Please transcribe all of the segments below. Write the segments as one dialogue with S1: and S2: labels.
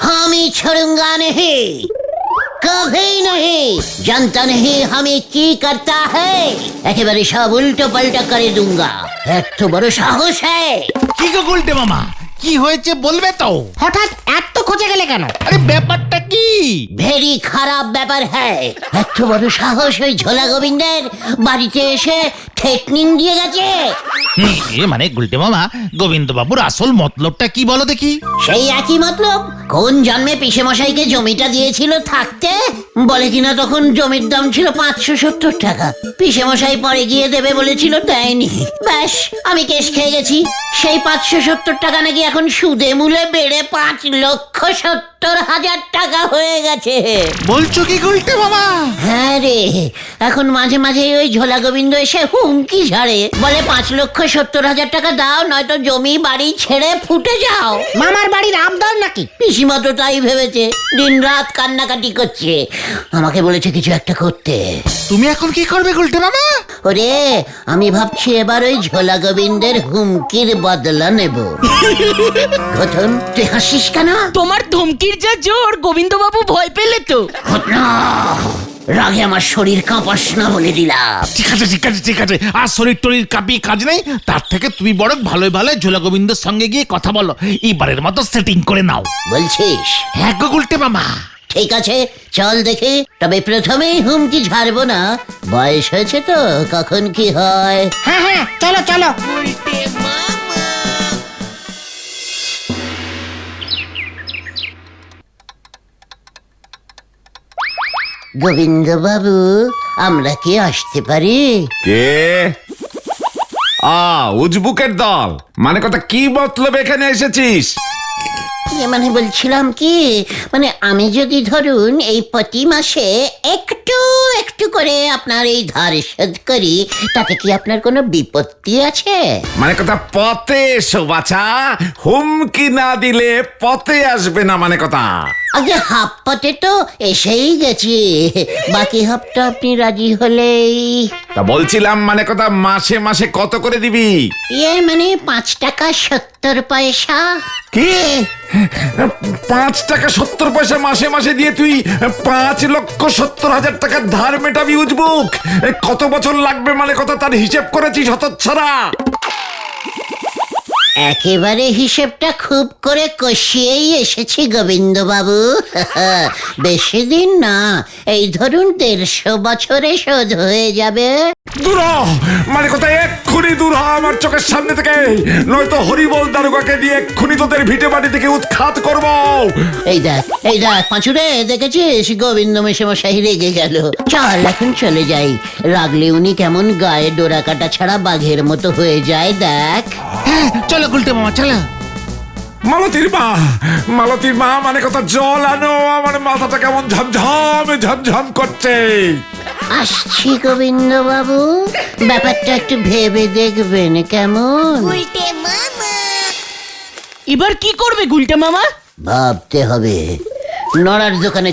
S1: हामी छोड़ूंगा नहीं, कभी नहीं। जानता नहीं हमें की करता है, একেবারে সব উল্টো পাল্টা করে दूंगा। এত বড় সাহস है।
S2: কি গো গুলটে মামা, কি হয়েছে বলবে তো?
S3: হঠাৎ এত খোঁজে গেলে কেন?
S2: আরে ব্যাপারটা কি?
S1: ভেরি খারাপ ব্যাপার হ্যাঁ। এত বড় সাহস ওই ঝোলা গোবিন্দের বাড়িতে এসে থ্রেটনিং দিয়ে গেছে।
S2: মানে গুলটে মামা, গোবিন্দ বাবুর আসল মতলবটা কি বলো দেখি?
S1: সেই একই মতলব। কোন জন্মে পিসে মশাইকে জমিটা দিয়েছিল থাকতে, বলে কিনা তখন জমির দাম ছিল 570 টাকা। পিসে মশাই পরে গিয়ে দেবে বলেছিল, দেয়নি। ব্যাস আমি কেস খেয়ে গেছি। সেই 570 টাকা নাকি এখন সুদে মূলে বেড়ে 5,70,000 টাকা হয়ে গেছে।
S2: বলছো কি গুলটে মামা?
S1: হ্যাঁ রে, এখন মাঝে মাঝে ওই ঝোলা গোবিন্দ এসে হুমকি ঝাড়ে, বলে 5,70,000 টাকা দাও, নয়তো জমি বাড়ি ছেড়ে ফুটে যাও।
S3: মামার বাড়ির আবদার নাকি?
S1: পিসিমা তো তাই ভেবেছে, দিন রাত কান্নাকাটি করছে। আমাকে বলেছে কিছু একটা করতে।
S2: তুমি এখন কি করবে গুলটে মামা?
S1: ওরে, আমি ভাবছি এবার ওই ঝোলা গোবিন্দের হুমকির বদলা নেব। গৌতম, তুই হাসিস কেন?
S4: তোমার ধমকির যা জোর, গোবিন্দবাবু ভয় পেলে তো।
S1: ঘটনা রাগে আমার শরীর কাঁপাস না বলে দিলাম।
S2: ঠিক আছে ঠিক আছে ঠিক আছে, আর শরীর টরির কাঁপিয়ে কাজ নেই। তার থেকে তুমি বরং ভালোই ভালো ঝোলা গোবিন্দের সঙ্গে গিয়ে কথা বলো, এবারের মতো সেটিং করে নাও।
S1: বলছিস?
S2: হ্যাঁ গো গুলটে মামা।
S1: ঠিক আছে, চল দেখি। তবে প্রথমেই হুমকি ঝাড়বো না, বয়স হয়েছে তো, কখন কি হয়।
S3: হ্যাঁ হ্যাঁ, চলো চলো।
S1: গোবিন্দ বাবু, আমরা কি আসতে পারি?
S5: কে? উজবুকের দল। মানে কথা কি মতলব এখানে এসেছিস?
S1: মানে বলছিলাম কি, মানে আমি যদি ধরুন এই প্রতি মাসে একটু একটু করে আপনার এই ধার শোধ করি, তাতে কি আপনার কোনো বিপত্তি আছে?
S5: মানে কথা পথে এসো বাছা, হুমকি না দিলে পথে আসবে না। মানে কথা
S1: আগে হাফ পথে তো এসেই গেছি, বাকি হাফটা আপনি রাজি হলেই।
S5: তা বলছিলাম, মানে কথা মাসে মাসে কত করে দিবি?
S1: মানে 5 টাকা 70 পয়সা।
S5: কি 5 টাকা 70 পয়সা মাসে মাসে দিয়ে তুই 5,70,000 টাকার ধার মেটাবি উজবুক? কত বছর লাগবে মানে কথা তার হিসেব করেছিস হতচ্ছাড়া?
S1: একেবারে হিসেবটা খুব করে কষিয়েই এসেছি গোবিন্দ বাবু। বেশি দিন না, এই ধরুন 150 বছরে শোধ হয়ে যাবে।
S5: দূর হ, মানে কথা এক্ষুনি দূর হ আমার চোখের সামনে থেকে, নয়তো হরিবল দারোগাকে দিয়ে এক্ষুনি তোদের ভিটে বাড়ি থেকে উৎখাত করবো।
S1: এই দেখ পাঁচুরে, দেখেছিস গোবিন্দ মেশামশাই রেগে গেল। চল এখন চলে যাই, রাগলে উনি কেমন গায়ে ডোরা কাটা ছাড়া বাঘের মতো হয়ে যায় দেখ।
S2: হ্যাঁ চলো গুলটে মামা চলো।
S5: মালতীর মা, মানে কথা জল আনো, আমার মাথাটা কেমন ঝমঝম করছে।
S1: আসছি গোবিন্দ বাবু, ব্যাপারটা একটু ভেবে দেখবেন কেমন।
S4: এবার কি করবে গুলটে মামা?
S1: ভাবতে হবে। নড়ার দোকানে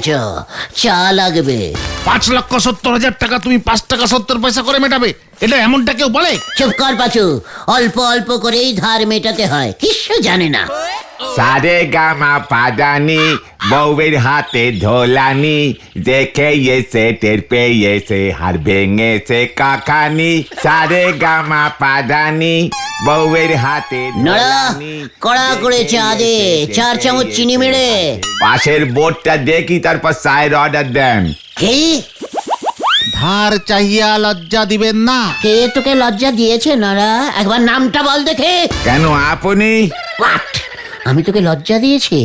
S1: চা লাগবে।
S2: 5,70,000 টাকা তুমি 5 টাকা 70 পয়সা করে মেটাবে, এটা এমনটা কেউ বলে?
S1: চুপ কর পাচু, অল্প অল্প করেই ধার মেটাতে হয়, কিছু জানে না।
S5: সারে গামা পাদানি, বউয়ের হাতে ঢোলানি, দেখে এসে টের পেয়েছে হার ভেঙেছে কাকানি। সারে গামা পাদানি, বউয়ের হাতে
S1: নড়া,
S5: ঢোলানি,
S1: কড়া করে চা দে, 4 চামচ চিনি মেরে।
S5: পাশের বোর্ডটা দেখি তারপর চায়ের অর্ডার দেন।
S1: কি?
S2: ধার চাহিয়া লজ্জা দিবেন না।
S1: কে তোকে লজ্জা দিয়েছে নড়া? একবার নামটা বল দেখে।
S5: কেন আপনি?
S1: What? আমি তোকে লজ্জা দিয়েছি?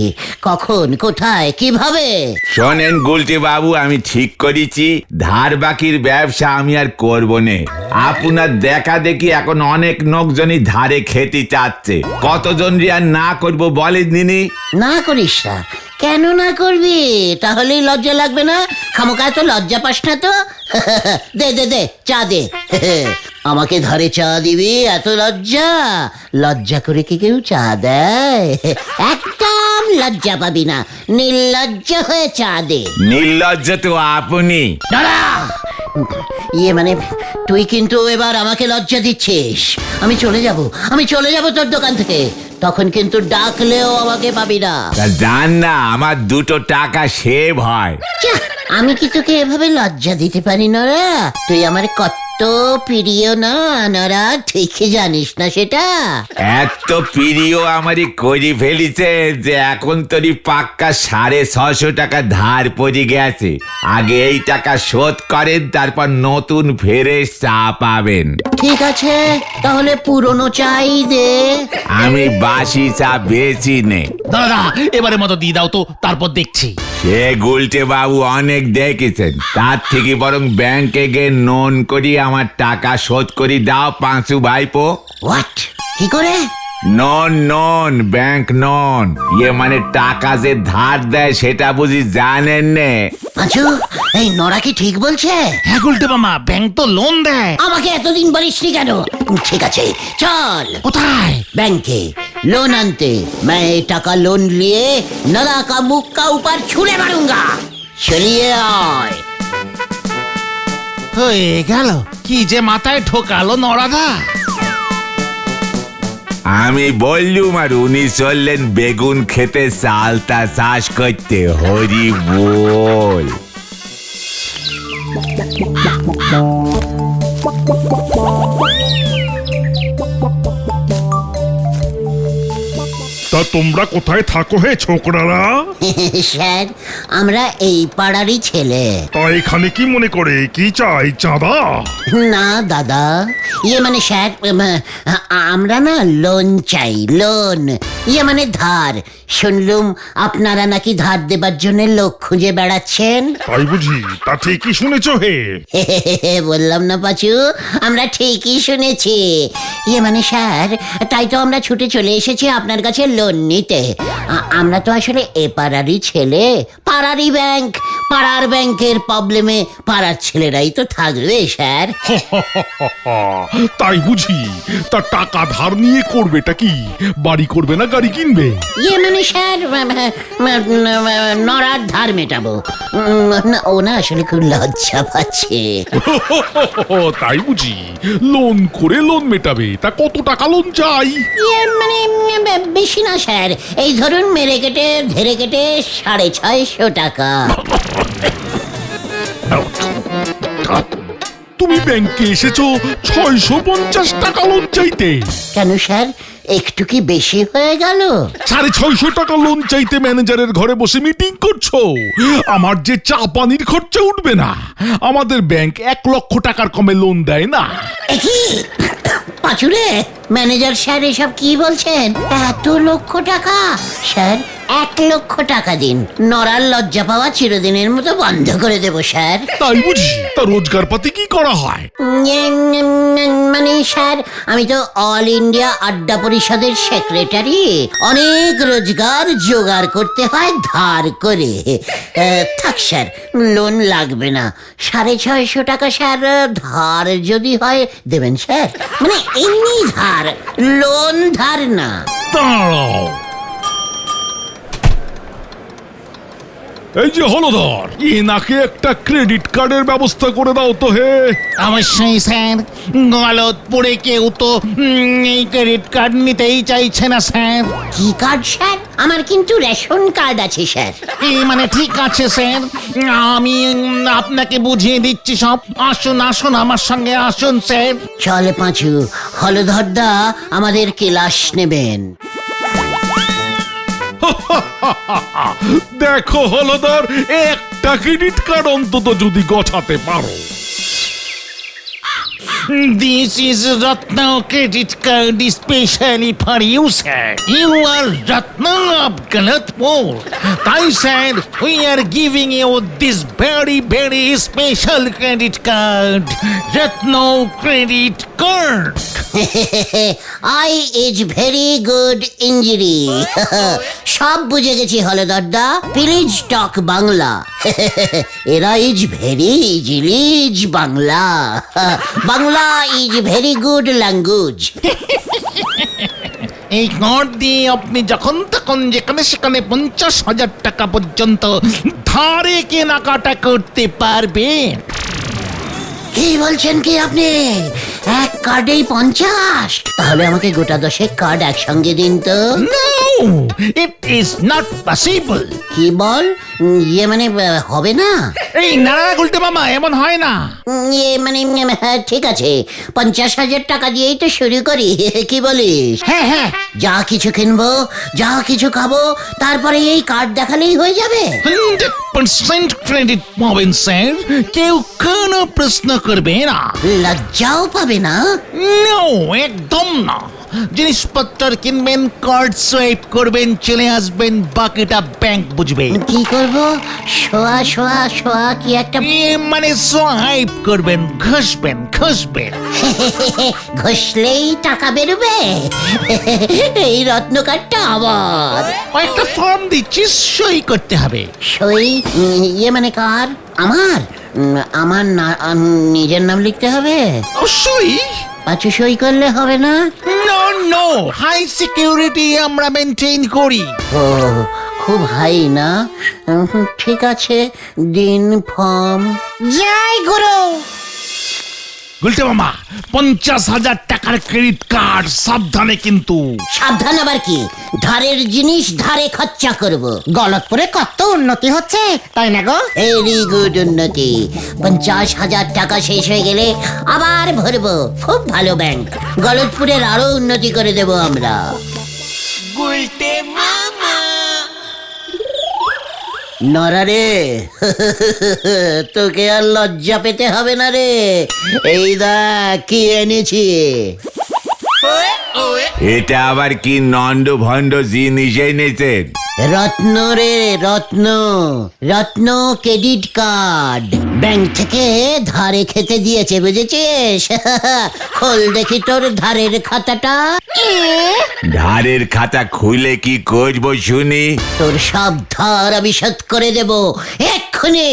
S1: কখন, কোথায়, কিভাবে?
S5: শোনেন গুলটি বাবু, আমি ঠিক করেছি ধার বাকির ব্যবসা আমি আর করব নে। আপনার দেখা দেখি এখন অনেক লোকজনই ধারে খেতে চাচ্ছে, কতজন আর না করব বলে দিনি।
S1: না করিস না? কেন না করবি? তাহলেই লজ্জা লাগবে না? খামোকা তো লজ্জা পাস না তো। দে চা দে। আমাকে ধারে চা দিবি, এত লজ্জা? লজ্জা করে কি কেউ চা দেয়? একদম লজ্জা পাবি না, নির্লজ্জ হয়ে চা দে।
S5: নির্লজ্জ তো আপনি।
S1: দাঁড়া, ইয়ে মানে তুই কিন্তু এবার আমাকে লজ্জা দিচ্ছিস। আমি চলে যাব তোর দোকান থেকে, তখন কিন্তু ডাকলেও আমাকে পাবি না।
S5: তা জান না, আমার 2 টাকা সেভ হয়।
S1: যাহ, আমি কি তোকে এভাবে লজ্জা দিতে পারি নরা? তুই আমার কত প্রিয় না নরা, ঠিক জানিস না সেটা?
S5: এত প্রিয় আমারই করে ফেলিছে যে এখন তোরই পাক্কা 650 টাকা ধার পড়ে গেছে। আগে এই টাকা শোধ করেন, তারপর নতুন ফ্রেশ চা পাবেন।
S1: ঠিক আছে, তাহলে পুরনো চাই দে।
S5: আমি বাসি চা বেচি নে।
S2: দাদা এবারের মতো দিয়ে দাও তো, তারপর দেখছি।
S5: সে গুলটে বাবু অনেক দেখেছেন, তার থেকে বরং ব্যাংকে গিয়ে লোন করি আমার টাকা শোধ করি দাও পাঁচু ভাইপো।
S1: হোয়াট? কি করে?
S5: নন ব্যাংক নন, ইয়ে মানে টাকা যে ধার দেয় সেটা বুঝি জানেন নে?
S1: পাঁচু, এই নরা কি ঠিক বলছে?
S2: হ্যাঁ গুলটে মামা, ব্যাংক তো লোন দেয়।
S1: আমাকে এতদিন বলিসনি কেন? ঠিক আছে, চল
S2: কোথায়?
S1: बैंके लोन आनते। मैं ये टाका लोन लिए नला का मुख का ऊपर छुरे मारूंगा। चलिए आए।
S2: হয়ে গেল, কি যে মাথায় ঠোকালো নরাদা।
S5: আমি বললুম আর উনি চললেন বেগুন খেতে চালতা চাষ করতে। হরি বল।
S6: তা তোমরা কোথায় থাকো হে ছোকরারা?
S1: স্যার, আমরা এই পাড়ারই ছেলে।
S6: তা এখানে কি মনে করে, কি চাই, চাঁদা?
S1: না দাদা, ইয়ে মানে স্যার, আমরা না লোন চাই, লোন। ইয়ে মানে ধার। শুনলুম আপনারা নাকি ধার দেবার জন্য লোক খুঁজে বেড়াচ্ছেন।
S6: তাই বুঝি? তা ঠিকই শুনেছো হে।
S1: বললাম না পাচু, আমরা ঠিকই শুনেছি। ইয়ে মানে স্যার, তাই তো আমরা ছুটে চলে এসেছি আপনার কাছে লোন নিতে। আমরা তো আসলে এ পাড়ারই ছেলে, পাড়ারই ব্যাংক। পাড়ার ব্যাংকের প্রবলেমে পাড়ার ছেলেরাই তো থাকবে স্যার।
S6: তাই বুঝি? তা টাকা ধার নিয়ে করবেটা কি? বাড়ি করবে না গাড়ি কিনবে?
S1: ইয়ে মানে স্যার, নরার ধার মেটাবো। ও না আসলে খুব লজ্জা পাচ্ছে।
S6: তাই বুঝি? লোন করে লোন মেটাবে? তা কত টাকা লোন চাই?
S1: ইয়ে মানে বেশি না স্যার, এই ধরুন মেরে কেটে ধেরে কেটে 650 টাকা।
S6: তুমি ব্যাংকে এসেছো 650 টাকা লোন চাইতে?
S1: কেন স্যার, একটু কি বেশি হয়ে গেল?
S6: 650 টাকা লোন চাইতে ম্যানেজারের ঘরে বসে মিটিং করছো? আমার যে চা পানির খরচা উঠবে না। আমাদের ব্যাংক 1 লক্ষ টাকার কমে লোন দেয় না।
S1: কি পাচুরে, ম্যানেজার স্যার এসব কি বলছেন? এত লক্ষ টাকা? স্যার 1 লক্ষ টাকা দিন, নরার লজ্জা পাওয়া চিরদিনের মতো বন্ধ করে দেব স্যার।
S6: তাই বুঝি? তা রোজগার পাতি কি করা হয়?
S1: মানে স্যার, আমি তো অল ইন্ডিয়া আড্ডা পরিষদের সেক্রেটারি। অনেক রোজগার জোগাড় করতে হয় ধার করে। থাক স্যার, লোন লাগবে না। 650 টাকা স্যার ধার যদি হয় দেবেন স্যার, মানে এমনি ধার, লোন ধার না।
S6: দাঁড়াও, এই যে হলধর, এনাকে একটা ক্রেডিট কার্ডের ব্যবস্থা করে দাও তো হে।
S2: অবশ্যই স্যার, গলতপুরে কেউ তো এই ক্রেডিট কার্ড নিতেই চাইছে না স্যার।
S1: কি কার্ড স্যার? আমার কিন্তু রেশন কার্ড আছে স্যার।
S2: এই মানে ঠিক আছে স্যার, আমি আপনাকে বুঝিয়ে দিচ্ছি সব। আসুন আসুন, আমার সঙ্গে আসুন স্যার।
S1: চল পাঁচু, হলধরদা আমাদের ক্লাস নেবেন।
S6: দেখো হলধর, একটা ক্রেডিট কার্ড অন্তত যদি গছাতে পারো।
S2: This is Ratna credit card specially for you, sir. You are Ratna of Galatpur. Thai sir, we are giving you this very, very special credit card. Ratna credit card.
S1: I is very good injury. সব বুঝে গেছি হলদরদা, please talk Bangla. এরা is very easily Bangla. Bangla is very good language.
S2: এই card দিয়ে আপনি যখন তখন যেখানে সেখানে 50,000 টাকা পর্যন্ত ধারে কেনাকাটা করতে পারবেন।
S1: কি বলছেন কি আপনি? এক কার্ডেই 50? তাহলে আমাকে গোটা 10 কার্ড একসঙ্গে দিন তো।
S2: No, it is not possible.
S1: কি বল? ইয়ে মানে হবে না?
S2: এই না না গুলটে মামা, এমন হয় না।
S1: ইয়ে মানে হ্যাঁ, ঠিক আছে, 50,000 টাকা দিয়েই তো শুরু করি। কি বলিস?
S3: হ্যাঁ হ্যাঁ
S1: যা কিছু কিনবো, যা কিছু খাবো, তারপরে এই কার্ড দেখালেই হয়ে যাবে।
S2: 100% ক্রেডিট পাবেন স্যার, কেউ কোনো প্রশ্ন করবে না।
S1: লজ্জাও পাবে না?
S2: নো, একদম না। জিনিসপত্র কিনবেন, কার্ড সোয়াইপ করবেন, চলে আসবেন, বাকিটা ব্যাংক বুঝবে।
S1: কি করব? শোয়া শোয়া শোয়া কি একটা
S2: মানে সোয়াইপ করবেন, ঘষবেন।
S1: ঘষলেই টাকা বেরোবে? এই রত্ন কার্ডটা আবার
S2: একটা ফর্ম দিচ্ছি, সই করতে হবে।
S1: সই? ইয়ে মানে কার? আমার? আমার নিজের নাম লিখতে হবে?
S2: সই?
S1: পাঁচু সই করলে হবে না?
S2: নো, হাই সিকিউরিটি আমরা মেনটেন করি।
S1: ও, খুব হাই না? ঠিক আছে, দিন ফর্ম।
S3: জয় গুরু।
S2: গুলটে মামা, 50,000 টাকার ক্রেডিট কার্ড, সাবধানে কিন্তু।
S1: সাবধান আবার কি? ধারের জিনিস ধারে খরচা করব।
S3: গলতপুরে কত উন্নতি হচ্ছে, তাই না গো?
S1: ভেরি গুড উন্নতি। 50,000 টাকা শেষ হয়ে গেলে আবার ভরবো। খুব ভালো ব্যাংক। গলতপুরের আরো উন্নতি করে দেব আমরা। নরা রে, তোকে আর লজ্জা পেতে হবে না রে। এই দেখ কি এনেছি।
S5: এটা আবার কি নন্দ ভণ্ড জিনিস এনেছেন?
S1: রত্ন রে, রত্ন। রত্ন ক্রেডিট কার্ড। ব্যাংক থেকে ধারে খেতে দিয়েছে, বুঝেছিস? খোল দেখি তোর ধারের খাতাটা।
S5: ধারের খাতা খুলে কি করবো শুনি?
S1: তোর সব ধার আমি শোধ করে দেব এক্ষুনি।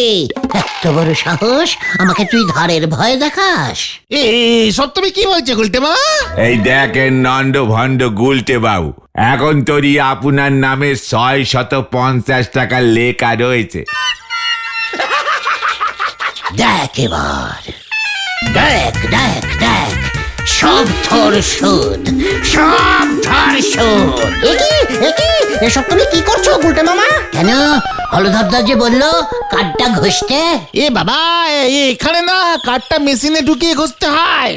S1: এত বড় সাহস, আমাকে তুই ধারের ভয় দেখাস?
S2: সব তুমি কি বলছো গুলটে মামা?
S5: এই দেখেন নন্দ ভণ্ড গুলটে বাবু, এখন তোরই আপনার নামে 650 টাকা লেখা রয়েছে।
S1: দেখ এবার, দেখ দেখ দেখ, সব তোর সুদ, সব ধার সুদ।
S3: এসব তুমি কি করছো গুলটে মামা?
S1: কেন? হলধরদা যে বললো কার্ডটা ঘষতে।
S2: এ বাবা, এখানে না, কার্ডটা মেশিনে ঢুকিয়ে ঘষতে হয়।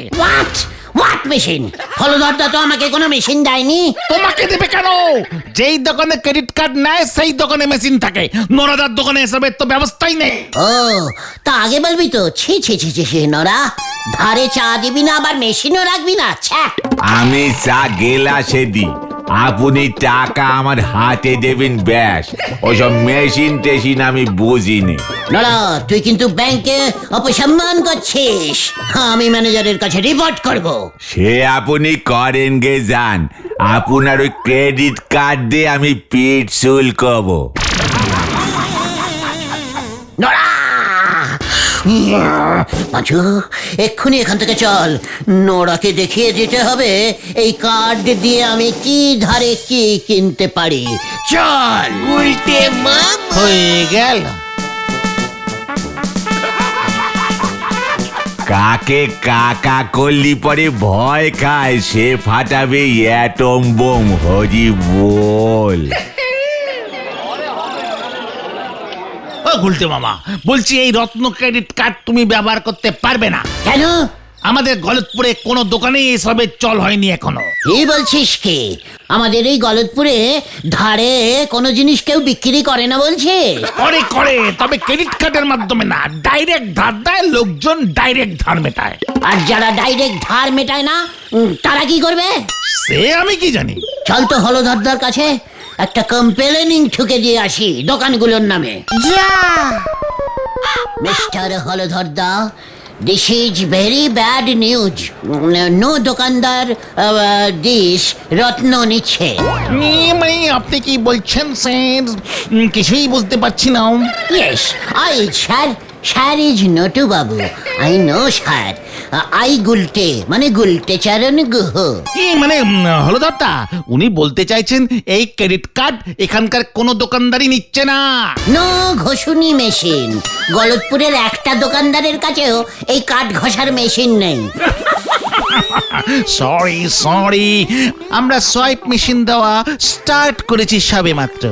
S1: What machine? হলধরদা তো আমাকে কোনো মেশিন দেয়নি।
S2: তোমাকে দেবে কেন? যেই দোকানে ক্রেডিট কার্ড নেয় সেই দোকানে মেশিন থাকে। নরাদার দোকানে এসবের তো ব্যবস্থাই নেই।
S1: ও, তা আগে বলবি তো। ছি ছি ছি ছি, নরা, ধারে চা দিবি না, আবার মেশিনও রাখবি না? ছ্যা।
S5: আমি চা গেলাসে দিই, আপনি টাকা আমার হাতে দেবেন ব্যাস। ওসব মেশিন টেশিন আমি বুঝিনি।
S1: নরা, তুই কিন্তু ব্যাংকে অপসম্মান করছিস। আমি ম্যানেজারের কাছে রিপোর্ট করব।
S5: সে আপনি করেন গে যান, আপনার ওই ক্রেডিট কার্ড দিয়ে আমি পিঠ শুল্কবো।
S1: নরা, পাঁচু, এক্ষুনি এখান থেকে চল। নোরাকে দেখিয়ে দিতে হবে এই কার্ড দিয়ে আমি কি ধারে কি কিনতে পারি। চল।
S2: হয়ে গেল।
S5: কাকে কাকা করলি পরে ভয় খায়, সে ফাটাবে অ্যাটম বোম। হরি বল।
S2: ও গুলটে মামা, বলছি এই রত্ন ক্রেডিট কার্ড তুমি ব্যবহার করতে পারবে না।
S1: কেন?
S2: আমাদের গলতপুরে কোনো দোকানে এসবের চল হয়নি এখনো।
S1: কি বলছিস কি? আমাদের এই গলতপুরে ধারে কোনো জিনিস কেউ বিক্রি করে না বলছিস?
S2: করে, তবে ক্রেডিট কার্ডের মাধ্যমে না, ডাইরেক্ট ধার দেয় লোকজন, ডাইরেক্ট ধার মেটায়।
S1: আর যারা ডাইরেক্ট ধার মেটায় না, তারা কি করবে?
S2: সে আমি কি জানি।
S1: চল তো হলধরদার কাছে একটা কমপ্লেনিং ঠুকে দিয়ে আসি দোকানগুলোর নামে।
S3: যা।
S1: মিস্টার হলধরদা, this is very bad news. No দোকানদার দিস রত্ন নিচ্ছে।
S2: মানে আপনি কি বলছেন স্যার? কিছুই বুঝতে পারছি না।
S1: Yes, I sir, sir is Natu babu. I no sir. I Gulte মানে গুলটে চারণ গুহ।
S2: মানে হলদরদা উনি বলতে চাইছেন এই ক্রেডিট কার্ড এখানকার কোনো দোকানদারই নিচ্ছে না।
S1: No ঘষুনি machine. গলতপুরের একটা দোকানদারের কাছেও এই কাঠ ঘষার মেশিন নেই।
S2: সরি আমরা সোয়াইপ মেশিন দেওয়া স্টার্ট করেছি সবে মাত্র।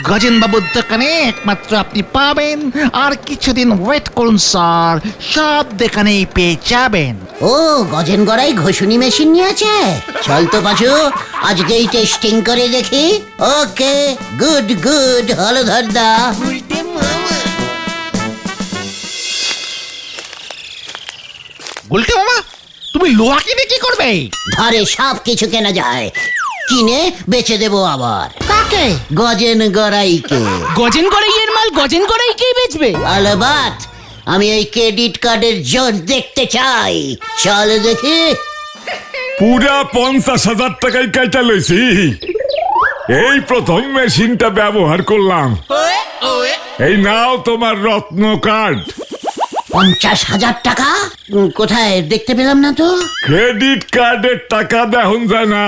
S2: গজেন বাবুর দোকানে একমাত্র আপনি পাবেন, আর কিছুদিন ওয়েট করুন স্যার, সব দোকানেই পেয়ে যাবেন।
S1: ও গজেন গড়াই ঘষুনি মেশিন নিয়েছে। চল তো পাচু, আজকেই টেস্টিং করে দেখি। ওকে, গুড হলধরদা।
S2: গুলটে মামা, তুমি লোহা কিনে কি করবে?
S1: ঘরে সব কিছু কেনা যায়, কিনে বেচে দেবো আবার।
S3: কাকে?
S1: গজেন গড়াইকে।
S4: গজেন গড়াইয়ের মাল গজেন গড়াইকেই বেচবে?
S1: আলবাত, আমি এই ক্রেডিট কার্ডের জোর দেখতে চাই। চল দেখি।
S7: পুরা 50,000 টাকায় কেটে লইছি। এই প্রথম মেশিনটা ব্যবহার করলাম। এই নাও তোমার রত্ন কার্ড।
S1: 50,000 টাকা? কোথায় দেখতে পেলাম না তো।
S7: ক্রেডিট কার্ডের টাকা দেখুন যায় না,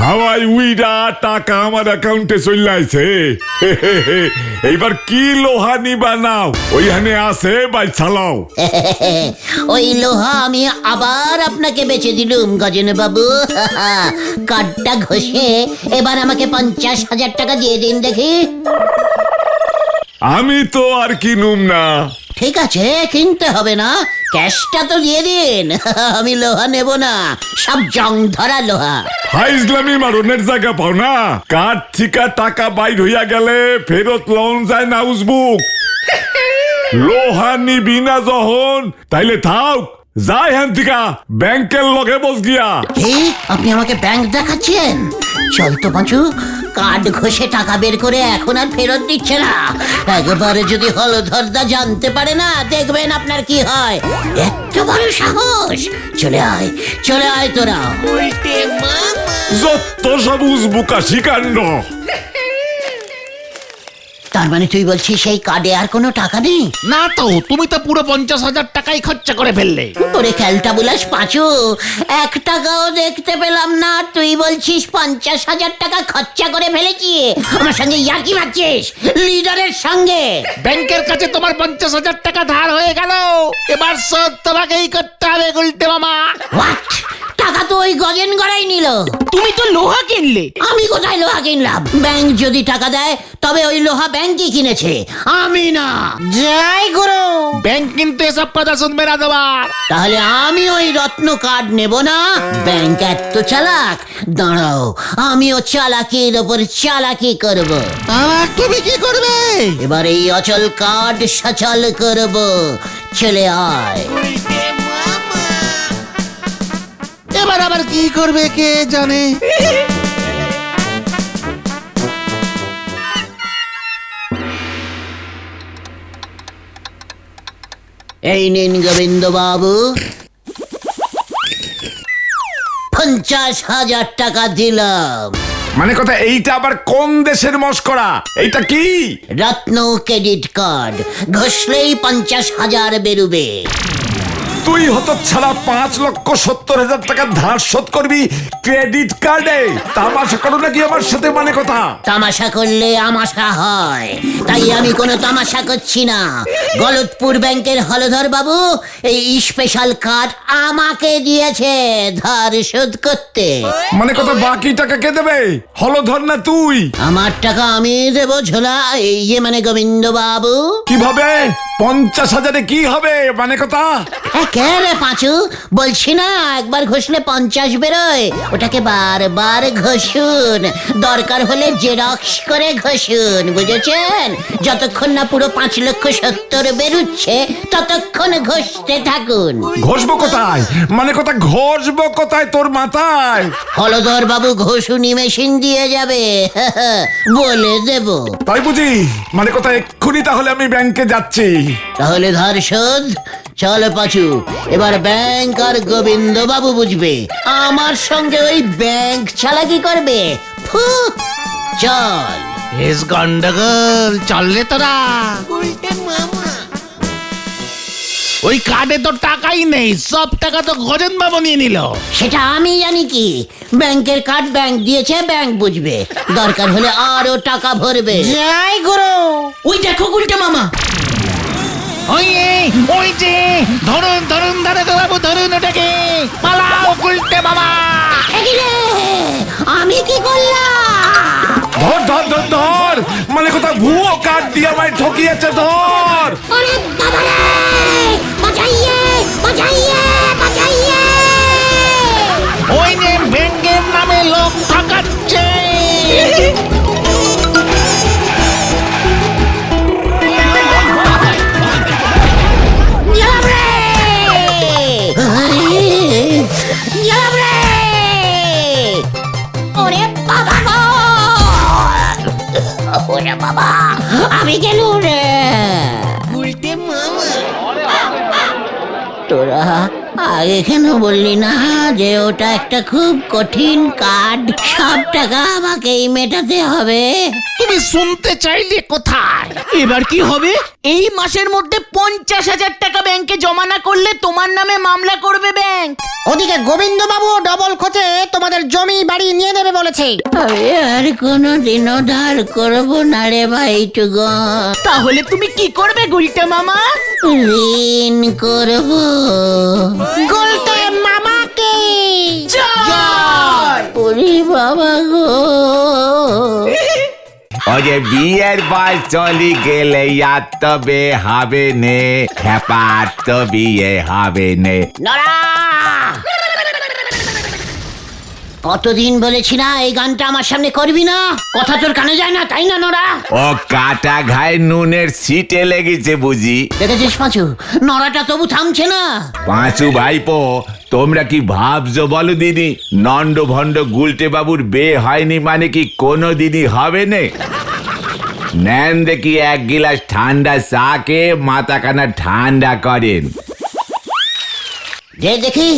S7: হাওয়াই উইরা টাকা আমার অ্যাকাউন্টে চলে আইছে। এইবার কি লোহা নিবা নাও, ওইখানে আছে বাই চালাও।
S1: ওই লোহা আমি আবার আপনাকে বেচে দিলুম গজেন বাবু। কার্ডটা ঘষে এবার আমাকে 50,000 টাকা দিয়ে দিন দেখি।
S7: আমি তো আর কিনুম না।
S1: ঠিক আছে, কিনতে হবে না, ক্যাশটা তো দিয়ে দিন। আমি লোহা নেব না, সব জং ধরা লোহা।
S7: ফাইজলামি মারনের জায়গা পাও না। কার্ড থিকা টাকা বাইর হইয়া গেলে ফেরত লন যায় না উজবুক। লোহা নিবি না যখন, তাইলে থাক, যাই হ্যান থিকা ব্যাংকের লগে বস গিয়া।
S1: হে, আপনি আমাকে ব্যাংক দেখাচ্ছেন? চল তো পাঁচু, কার্ড ঘষে টাকা বের করে এখন আর ফেরত দিচ্ছে না। একবারে যদি হলধরদা জানতে পারে না, দেখবেন আপনার কি হয়। এত বড় সাহস! চলে আয় তোরা।
S7: যত সব উজবুকা শিকাণ্ড।
S1: তার মানে তুই বলছিস সেই কার্ডে আর কোনো টাকা নেই?
S2: না তো, তুমি তো পুরো 50,000 টাকাই খরচা করে ফেললে।
S1: তোরে খেলটা বুলাস পাঁচু, 1 টাকাও দেখতে পেলাম না, তুই বলছিস 50,000 টাকা খরচা করে ফেলেছি। আমার সঙ্গে ইয়ার্কি মারছিস? লিডারের সঙ্গে?
S2: ব্যাংকের কাছে তোমার 50,000 টাকা ধার হয়ে গেল, এবার শোধ তোমাকেই করতে হবে গুলটে মামা।
S1: হোয়াট? টাকা তো ওই গজেন গড়াই নিল।
S4: তুমি তো লোহা কিনলে।
S1: আমি কোথায় লোহা কিনলাম? ব্যাংক যদি টাকা দেয় তবে ওই লোহা ব্যাংকই কিনেছে, আমি না।
S3: জয় গুরু।
S2: ব্যাংক কিন্তু এসব কথা শুনবে না তোমার।
S1: তাহলে আমি ওই রত্ন কার্ড নেব না। ব্যাংক এত চালাক, দাঁড়াও, আমিও চালাকির ওপর চালাকি করব।
S2: আর তুমি কি করবে?
S1: এবার এই অচল কার্ড সচল করব। চলে আয়।
S2: এবার আবার কি করবে কে জানে।
S1: এই নিন গোবিন্দ বাবু, 50,000 টাকা দিলাম।
S5: মানে কথা, এইটা আবার কোন দেশের মস্করা? এইটা কি?
S1: রত্ন ক্রেডিট কার্ড, ঘষলেই 50,000 বেরুবে।
S5: তুই হতো ছাড়া 5,70,000 টাকা ধার শোধ করবি ক্রেডিট কার্ডে? তামাশা করো নাকি আমার সাথে? মানে কথা,
S1: তামাশা করলে আমাশা হয়, তাই আমি কোনো তামাশা করছি না। গলতপুর ব্যাংকের হলধর বাবু এই স্পেশাল কার্ড আমাকে দিয়েছে ধার শোধ করতে।
S5: মানে কথা, বাকি টাকা কে দেবে? হলধর না তুই?
S1: আমার টাকা আমি দেবো ঝোলা, ইয়ে মানে গোবিন্দ বাবু।
S5: কিভাবে? 50,000-এ কি হবে? মানে কথা,
S1: কে রে পাঁচু, বলছি না একবার ঘষলে 50 বেরোয়, ওটাকে বারবার ঘষুন, দরকার হলে জেরক্স করে ঘষুন, বুঝেছেন? যতক্ষণ না পুরো 5,70,000 বেরুচ্ছে ততক্ষণ ঘষতে থাকুন।
S5: ঘষবো কোথায়? মানে কথা, ঘষবো কোথায় তোর মাথায়?
S1: হলধর বাবু ঘষুনি মেশিন দিয়ে যাবে, বলে দেব।
S5: তাই বুঝি? মানে কথা, এক্ষুনি তাহলে আমি ব্যাংকে যাচ্ছি।
S1: তাহলে ধার শোধ। চল পাচু, এবার ব্যাংক আর গোবিন্দ বাবু বুঝবে, আমার সঙ্গে ওই ব্যাংক চালাকি করবে। ফু, চল।
S2: গন্ডগোল, চললে তোরা। ওই কার্ডে তো টাকাই নেই, সব টাকা তো গজেন বাবু নিয়ে নিল।
S1: সেটা আমি জানি কি, ব্যাংকের কার্ড ব্যাংক দিয়েছে, ব্যাংক বুঝবে, দরকার হলে আরো টাকা ভরবে।
S3: জয় গুরু।
S4: ওই দেখো গুলটে মামা।
S2: ওই যে ধরুন ধরুন দারোগা বাবু, ধরুন ওটাকে, পালাও গুলটে বাবা।
S1: একি রে, আমি কি করলাম?
S7: ধর ধর ধর ধর, মানে কথা ভুয়ো কার্ড দিয়ে আমায় ঠকিয়েছে, ধর।
S1: ওরে বাবা রে, বাঁচাইয়ে বাঁচাইয়ে বাঁচাইয়ে।
S2: ওই যে ব্যাংকের নামে লোক ঠকাচ্ছে।
S1: গেলাম রে, গেলাম রে। ওরে বাবা গো, ওরে বাবা, আমি গেলুম রে।
S4: গুলটে মামা।
S1: তোরা আগে কেন বললি না যে ওটা একটা খুব কঠিন কার্ড, সব টাকা আমাকেই মেটাতে হবে?
S2: তুমি শুনতে চাইলে কোথায়?
S4: এবার কি হবে? এই মাসের মধ্যে 50,000 টাকা ব্যাংকে জমা না করলে তোমার নামে মামলা করবে ব্যাংক।
S3: ওদিকে গোবিন্দ বাবু ডবল খোঁজে তোমাদের জমি বাড়ি নিয়ে নেবে বলেছে।
S1: আমি আর কোনোদিনও ধার করবো না রে ভাই টুগন।
S4: তাহলে তুমি কি করবে গুলটে মামা?
S1: ঋণ করবো।
S3: গুলটে মামাকে।
S4: জয়!
S1: ওরে বাবা গো,
S5: ওই যে বিয়ের পর চলি গেলে আর তবে হবে নে, খেপার তো বিয়ে হবে নে।
S1: নড়া! কতদিন বলেছি না এই গানটা আমার সামনে করবি না, কথা তোর কানে যায় না, তাই না নড়া?
S5: ও কাটা ঘায়ে নুনের সিটে লেগেছে বুঝি।
S1: দেখেছিস পাঁচু, নড়াটা তবু থামছে না।
S5: পাঁচু ভাইপো, তোমরা কি ভাবছো বলো দিদি, নন্ড ভণ্ড গুলটে বাবুর বিয়ে হয়নি মানে কি কোনো দিনই হবে না? নেন দেখি এক গিলাস ঠান্ডা চাকে মাথাখানা ঠান্ডা করেন।
S1: যে দেখি,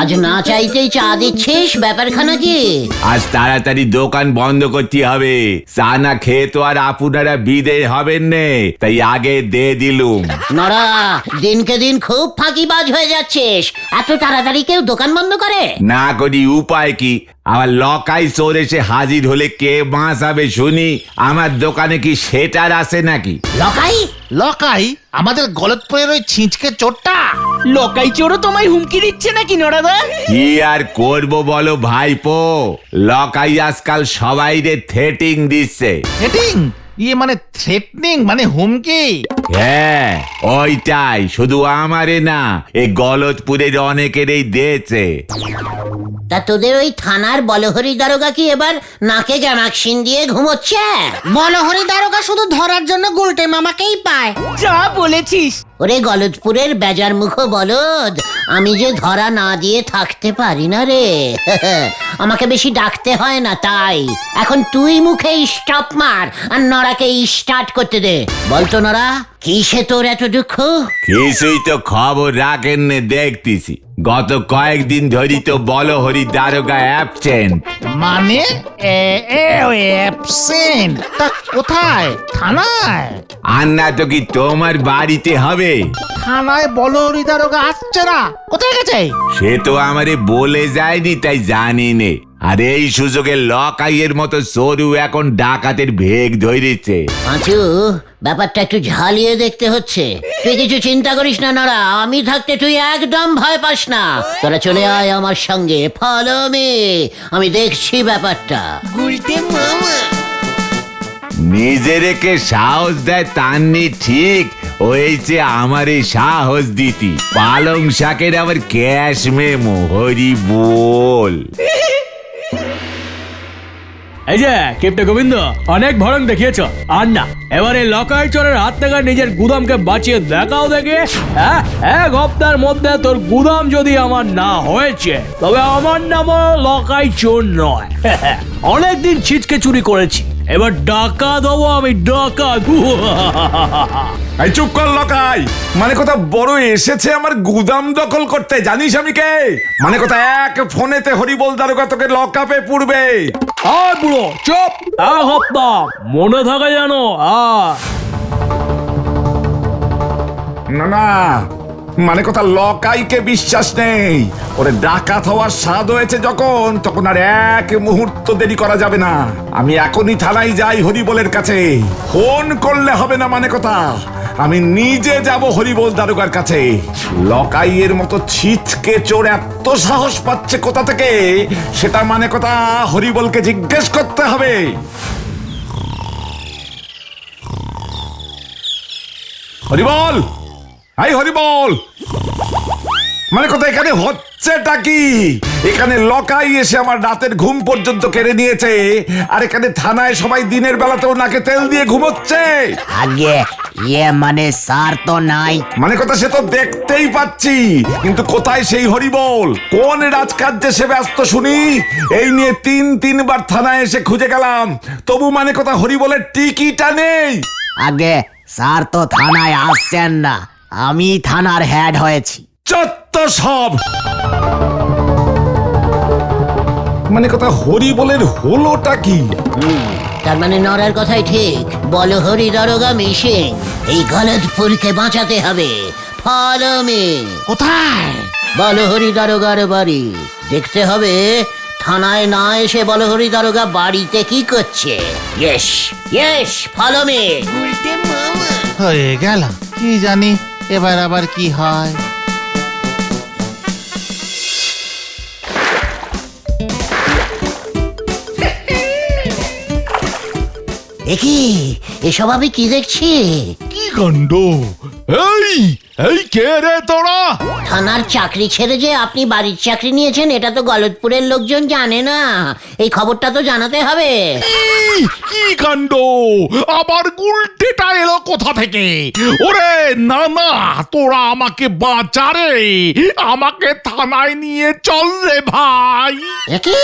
S1: আজ না চাইতেই চা দিচ্ছিস, ব্যাপারখানা কি?
S5: আজ তাড়াতাড়ি দোকান বন্ধ করতে হবে, চা না খেয়ে তো আর আপনারা বিদে হবেন নে, তাই আগে দিয়ে দিলুম।
S1: নড়া, দিনকে দিন খুব ফাঁকিবাজ হয়ে যাচ্ছিস, এত তাড়াতাড়ি কেউ দোকান বন্ধ করে?
S5: না করি উপায় কি? আমার লকাই চোর এসে হাজির হলে কে বাঁচাবে শুনি? আমার দোকানে কি সেটার আছে নাকি?
S1: লকাই?
S2: লকাই? আমাদের গলতপুরের ওই ছিঁচকে চোরটা?
S4: লকাই চোরও তোমায় হুমকি দিচ্ছে নাকি নড়াদা?
S5: কি আর করব বলো ভাইপো, লকাই আজকাল সবাই রে থ্রেটিং দিচ্ছে।
S2: হেটিং? ইয়ে মানে থ্রেটনিং, মানে হুমকি?
S5: হ্যাঁ ওইটাই, শুধু আমারে না, এই গলতপুরের অনেকেরই দিয়েছে।
S1: তা তোদের ওই থানার বলহরি দারোগা কি এবার নাকে গ্যামাক্সিন দিয়ে ঘুমোচ্ছে?
S3: বলহরি দারোগা শুধু ধরার জন্য গুলটে মামাকেই পায়।
S4: যা বলেছিস।
S1: ওরে গলতপুরের বেজার মুখ বলদ, আমি যে ধরা না দিয়ে থাকতে পারি না রে। আমাকে বেশি ডাকতে হয় না, তাই এখন তুই মুখে স্টপ মার আর নড়াকে স্টার্ট করতে দে। বলতো নড়া, কিসে তোর এত দুঃখ?
S5: কিছুই তো খবর রাখেন নে দেখতেছি, গত কয়েকদিন ধরি তো বলহরি দারোগা অ্যাবসেন্ট।
S2: মানে অ্যাবসেন্ট? তা কোথায়? থানায়?
S5: আর না তো কি তোমার বাড়িতে হবে?
S2: থানায় বলহরি দারোগা আসছে না, কোথায় গেছে?
S5: সে তো আমারে বলে যায়নি, তাই জানি নে। আর এই সুযোগে লকাইয়ের মতো সরু এখন ডাকাতের ভেগ ধরেছে।
S1: পাঁচু, ব্যাপারটা একটু ঝালিয়ে দেখতে হচ্ছে। তুই কিছু চিন্তা করিস না নড়া, আমি থাকতে তুই একদম ভয় পাস না। তোরা চলে আয় আমার সঙ্গে, ফলো মি, আমি দেখছি ব্যাপারটা।
S4: গুলটে মামা।
S5: নিজেরেকে সাহস দেয় তান্নি ঠিক, হয়েছে আমার এই সাহস দিতি। পালং শাকের আবার ক্যাশ মেমো, হরি বল।
S8: এই যে কেপটে গোবিন্দ, অনেক ভরং দেখিয়েছ, আর না এবারে লকাই চোরের হাত থেকে নিজের গুদামকে বাঁচিয়ে দেখাও দেখে। হ্যাঁ, এক হপ্তার মধ্যে তোর গুদাম যদি আমার না হয়েছে, তবে আমার নামও লকাই চোর নয়। অনেকদিন ছিচকে চুরি করেছি, এবার ডাকাত হবো আমি, ডাকাত।
S7: এই চুপ কর লকাই, মানে কথা বড় এসেছে আমার গুদাম দখল করতে, জানিস আমি কে? মানে কথা এক ফোনেতে হরিবল দারোগা তোকে লকআপে পুরবে।
S8: আর বুড়ো চুপ, এক হপ্তাহ মনে থাকে জানো।
S7: না না, মানে কথা লকাইকে বিশ্বাস নেই। ওরে ডাকাত হওয়ার স্বাদ হয়েছে যখন, তখন আর এক মুহূর্ত দেরি করা যাবে না। আমি এখনই থানায় যাই হরিবলের কাছে। ফোন করলে হবে না, মানে কথা আমি নিজে যাব হরিবল দারোগার কাছে। লকাইয়ের মতো ছিচকে চোর এত সাহস পাচ্ছে কোথা থেকে, সেটা মানে কথা হরিবলকে জিজ্ঞেস করতে হবে। হরিবল, হাই হরিবল, মানে কথা এখানে হচ্ছেটা কি? এখানে লকাই এসে আমার রাতের ঘুম পর্যন্ত কেড়ে নিয়েছে, আর এখানে থানায় সবাই দিনের বেলাতেও নাকে তেল দিয়ে ঘুমোচ্ছে।
S4: আগে মানে স্যার তো নাই।
S7: মানে কথা সে তো দেখতেই পাচ্ছি, কিন্তু কোথায় সেই হরিবল? কোন রাজকার্যে সে ব্যস্ত শুনি? এই নিয়ে তিনবার থানায় এসে খুঁজে গেলাম, তবু মানে কথা হরিবলের টিকিটা নেই।
S4: আগে স্যার তো থানায় আসছেন না, আমি থানার হেড হয়েছি।
S7: চত্ব সব, মানে কথা হরিবলের হলোটা কি?
S1: তার মানে নরার কথাই ঠিক। বলো হরি দারোগা মিশিং, এই গলতপুরকে বাঁচাতে হবে। Follow me.
S2: কোথায়?
S1: বলো হরি দারোগার বাড়ি দেখতে হবে। থানায় না এসে বলো হরি দারোগা বাড়িতে কি করছে। Yes yes, follow me.
S2: হয়ে গেল, কি জানি এবার আবার কি হয়।
S1: দেখি এসব আমি কি দেখছি?
S6: কি কাণ্ড! এই এই কে রে তোরা?
S1: থানার চাকরি ছেড়ে যে আপনি বাড়ির চাকরি নিয়েছেন এটা তো গলতপুরের লোকজন জানে না। এই খবরটা তো জানাতে হবে।
S6: কি কাণ্ড! আবার গুলটেটা এলো কোথা থেকে? ওরে না না, তোরা আমাকে বাঁচা রে, আমাকে থানায় নিয়ে চল রে ভাই।
S3: কি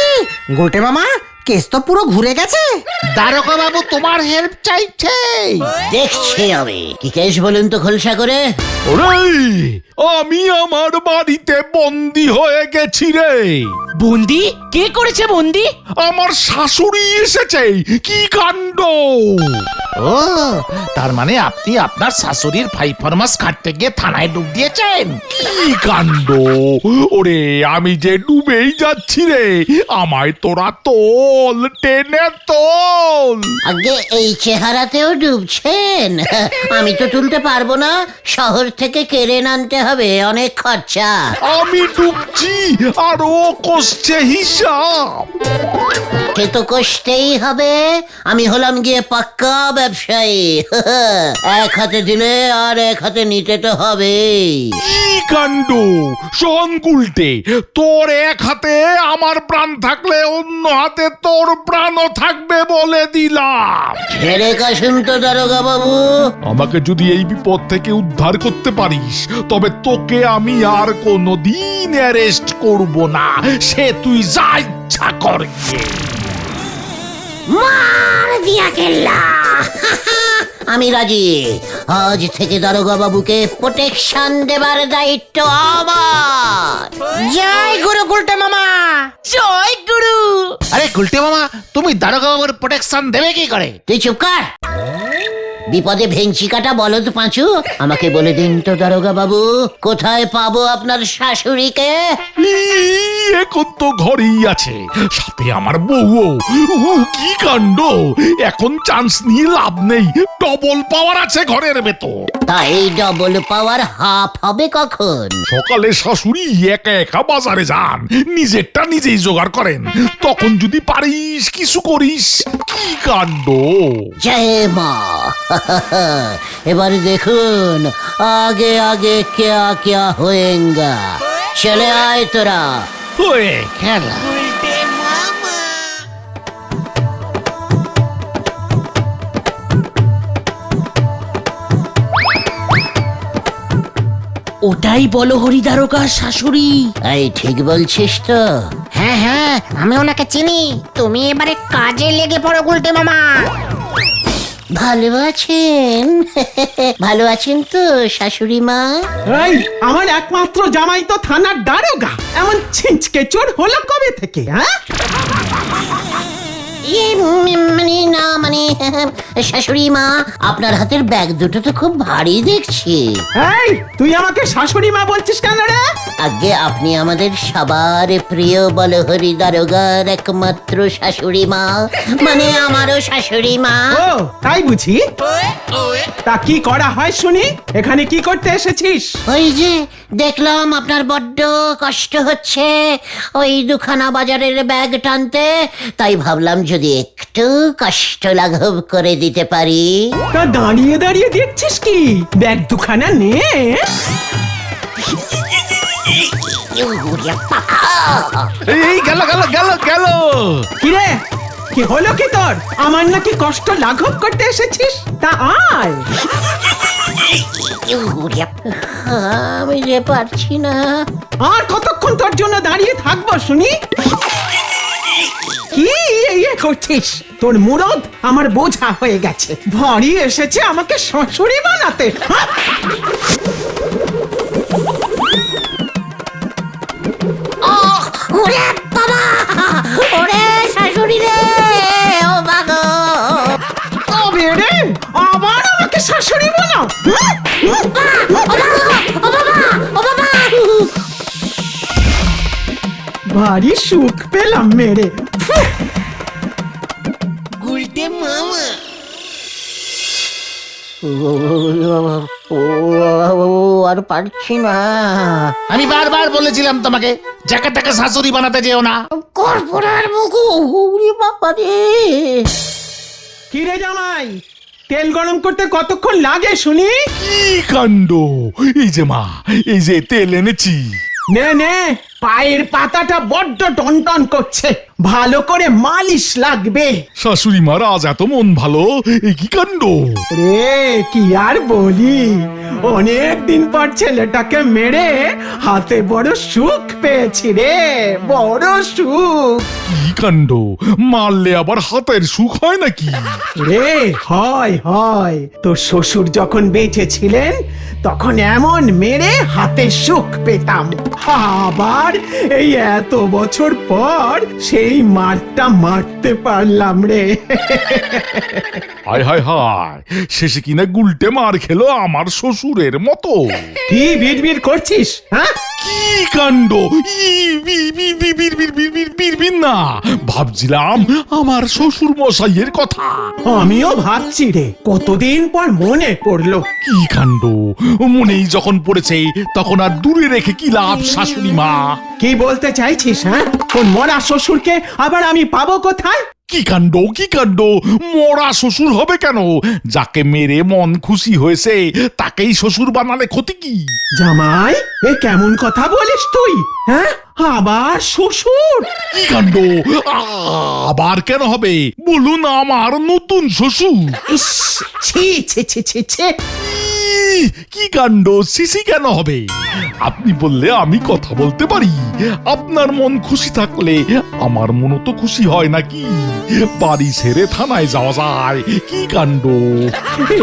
S3: গোটে মামা, কেস তো পুরো ঘুরে গেছে।
S2: দারোগা বাবু তোমার হেল্প চাইছে।
S1: দেখছি আমি কি কেস বলুন তো খোলসা করে।
S6: ওরে, আমি আমার বাড়িতে বন্দি হয়ে গেছি রে।
S4: বন্দি? কে করেছে বন্দি?
S6: আমার শাশুড়ি এসেছে। কি কাণ্ড!
S2: ও, তার মানে আপনি আপনার শাশুড়ির 5 ফরমাস কাটতে গিয়ে থানায় ডুব দিয়েছেন।
S6: কি কাণ্ড! ওরে আমি যে ডুবেই যাচ্ছি রে, আমায় তোরা তোল, টেনে তোল।
S1: আগে এই চেহারাতেও ডুবছেন? আমি তো তুলতে পারবো না, শহর থেকে কেড়ে আনতে হবে, অনেক খরচা।
S6: আমি ডুবছি আর ও কষছে হিসাব।
S1: সে তো কষতেই হবে। আমি হলাম গিয়ে পাক্কা ব্যবসায়ী। এক হাতে দিলে আর এক হাতে নিতে তো হবে।
S6: কি কাণ্ড! শোন গুলটে, তোর এক হাতে আমার প্রাণ থাকলে অন্য হাতে তোর প্রাণও থাকবে বলে দিলাম।
S1: ছেড়ে কাশুন তো দারোগা বাবু।
S6: আমাকে যদি এই বিপদ থেকে উদ্ধার করতে পারিস, তবে তোকে আমি আর কোনোদিন অ্যারেস্ট করব না। সে তুই যা ইচ্ছা কর গিয়ে।
S1: মার দিয়া কেল্লা। আমি রাজি। আজ থেকে দারোগা বাবুকে প্রোটেকশন দেবার দায়িত্ব আমার।
S3: জয় গুরু গুলটে মামা।
S4: জয় গুরু।
S2: আরে গুলটে মামা, তুমি দারোগা বাবুর প্রোটেকশন দেবে কি করে?
S1: তুই চুপ কর। বিপদে ভেংচি কাটা বলদ পাঁচু, আমাকে বলে দিন তো দারোগা বাবু, কোথায় পাবো আপনার শাশুড়িকে?
S6: এখন তো ঘরেই আছে, সাথে আমার বউও। কি কাণ্ড! এখন চান্স নিয়ে লাভ নেই, ডবল পাওয়ার আছে ঘরের ভেতর।
S1: তাই ডবল পাওয়ার হাফ হবে কখন?
S6: সকালে শাশুড়ি একা একা বাজারে যান, নিজেরটা নিজেই জোগাড় করেন, তখন যদি পারিস কিছু করিস। কি কাণ্ড!
S1: জয় মা। এবার দেখুন আগে আগে क्या क्या होएगा। চলে আয় তোরা।
S2: হয়ে খেলা।
S4: ওটাই বলো হরি দারোগার শাশুড়ি।
S1: এই ঠিক বলছিস তো?
S3: হ্যাঁ হ্যাঁ, আমি ওনাকে চিনি। তুমি এবারে কাজে লেগে পড়ো গুলটে মামা।
S1: ভালো আছেন? ভালো আছেন তো শাশুড়ি মা?
S9: এই আমার একমাত্র জামাই তো থানার দারোগা, এমন ছিঁচকে চোর হলো কবে থেকে? হ্যাঁ,
S1: মানে না মানে শাশুড়ি মা, আপনার হাতের ব্যাগ দুটো তো খুব ভারী দেখছি।
S9: এই তুই আমাকে শাশুড়ি মা বলছিস কেন রে?
S1: আগে আপনি আমাদের সবার প্রিয় বলহরি দারোগার একমাত্র শাশুড়ি মা, মানে আমারও শাশুড়ি মা।
S9: ও তাই বুঝি? তা কি করা হয় শুনি? এখানে কি করতে এসেছিস?
S1: ওই যে দেখলাম আপনার বড্ড কষ্ট হচ্ছে ওই দুখানা বাজারের ব্যাগ টানতে, তাই ভাবলাম যদি একটু কষ্ট লাঘব করে দিতে পারি।
S9: তা দাঁড়িয়ে দাঁড়িয়ে দেখছিস কি? ব্যাগ দুখানা নে।
S6: এই গেল গেল গেল গেল।
S9: কি রে, কি হলো কি তোর? আমার নাকি কষ্ট লাঘব করতে এসেছিস? তা আয়।
S1: আমি যে পারছি না।
S9: আর কতক্ষণ তোর জন্য দাঁড়িয়ে থাকবো শুনি? কি ইয়ে করছিস? তোর মুরদ আমার বোঝা হয়ে গেছে, ভারী এসেছে আমাকে শাশুড়ি বানাতে। হ্যাঁ?
S1: ওরে বাবা, ওরে শাশুড়ি রে, ও বাগো।
S9: তবে রে, আবার আমাকে শাশুড়ি বলো? ভারী সুখ পেলাম মেরে।
S1: আর পারছি না।
S2: আমি বারবার বলেছিলাম তোমাকে যাকে তাকে শাশুড়ি বানাতে যেও না।
S1: কর্পোরার মুখ, ওরে বাবা রে।
S9: কি রে জামাই, তেল গরম করতে কতক্ষণ লাগে শুনি?
S6: কি কাণ্ড! এই যে মা, এই যে তেল এনেছি।
S9: নে নে, পায়ের পাতাটা বড্ড টনটন করছে, ভালো করে মালিশ লাগবে।
S6: শাশুড়ি মার আজ এত মন ভালো, এই কি কাণ্ড!
S9: রে কি আর বলি, অনেক দিন পর ছেলেটাকে মেরে হাতে বড় সুখ পেয়েছি রে, বড় সুখ।
S6: কি কাণ্ড! মারলে আবার হাতের সুখ হয় নাকি?
S9: রে হয় হয়, তোর শ্বশুর যখন বেঁচে ছিলেন তখন এমন মেরে হাতে সুখ পেতাম, আবার এই এত বছর পর সেই মারটা মারতে পারলাম রে।
S6: হায় হায় হায়, শেষে কিনা গুলটে মার খেলো আমার শ্বশুরের মতো।
S9: কি বিড়বিড় করছিস? হ্যাঁ,
S6: কি কাণ্ড! বিড়বিড় না, ভাবছিলাম আমার শ্বশুর মশাইয়ের কথা।
S9: আমিও ভাবছি রে, কতদিন পর মনে পড়লো।
S6: কি কাণ্ড! মনেই যখন পড়েছে তখন আর দূরে রেখে কি লাভ শাশুড়ি মা?
S9: কি বলতে চাইছিস? হ্যাঁ, তোর মরা শ্বশুরকে আবার আমি পাবো কোথায়?
S6: কি কাণ্ড! কি কাণ্ড! মরা শ্বশুর হবে কেন? যাকে মেরে মন খুশি হয়েছে তাকেই শ্বশুর বানালে ক্ষতি কি?
S9: জামাই, এ কেমন কথা বলিস তুই? হ্যাঁ, আবার শ্বশুর?
S6: কি কাণ্ড! আবার কেন হবে? বলুন আমার নতুন শ্বশুর।
S9: ইস, ছি ছি ছি ছি ছি।
S6: কি কাণ্ড! সিসি কেন হবে? আপনি বললে আমি কথা বলতে পারি। আপনার মন খুশি থাকলে আমার মনও তো খুশি হয় নাকি? বাড়ি ছেড়ে থানায় যাওয়া যায়। কি কাণ্ড!